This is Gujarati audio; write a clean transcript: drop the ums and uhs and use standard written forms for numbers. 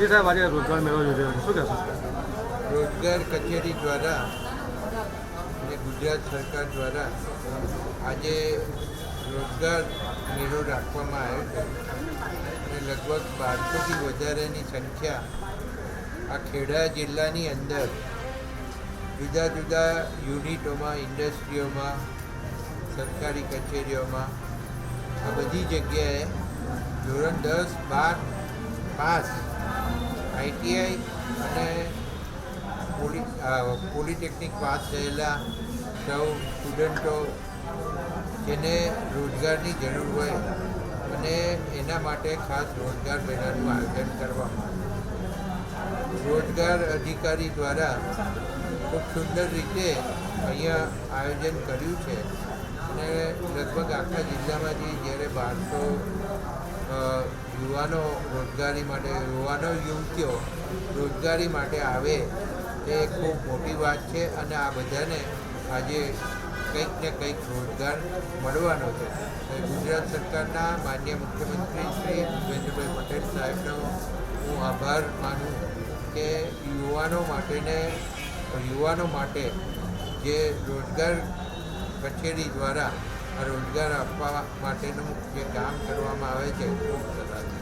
મંત્રી સાહેબ આજે રોજગાર મેળો યોજ્યો છે, શું કહેશો? રોજગાર કચેરી દ્વારા અને ગુજરાત સરકાર દ્વારા આજે રોજગાર મેળો રાખવામાં આવ્યો છે અને લગભગ 1200થી વધારેની સંખ્યા આ ખેડા જિલ્લાની અંદર જુદા જુદા યુનિટોમાં, ઇન્ડસ્ટ્રીઓમાં, સરકારી કચેરીઓમાં આ બધી જગ્યાએ ધોરણ 10, 12 પાસ ITI અને પોલિટેકનિક પાસ થયેલા સૌ સ્ટુડન્ટો જેને રોજગારની જરૂર હોય અને એના માટે ખાસ રોજગાર મેળાનું આયોજન કરવામાં આવ્યું. રોજગાર અધિકારી દ્વારા ખૂબ સુંદર રીતે અહીંયા આયોજન કર્યું છે અને લગભગ આખા જિલ્લામાંથી જ્યારે 1200 યુવાનો યુવતીઓ રોજગારી માટે આવે એ ખૂબ મોટી વાત છે અને આ બધાને આજે કંઈક ને કંઈક રોજગાર મળવાનો છે. ગુજરાત સરકારના માનનીય મુખ્યમંત્રી શ્રી ભૂપેન્દ્રભાઈ પટેલ સાહેબનો હું આભાર માનું કે યુવાનો માટે જે રોજગાર કચેરી દ્વારા આ રોજગાર આપવા માટેનું જે કામ કરવામાં આવે છે ખૂબ સરસ છે.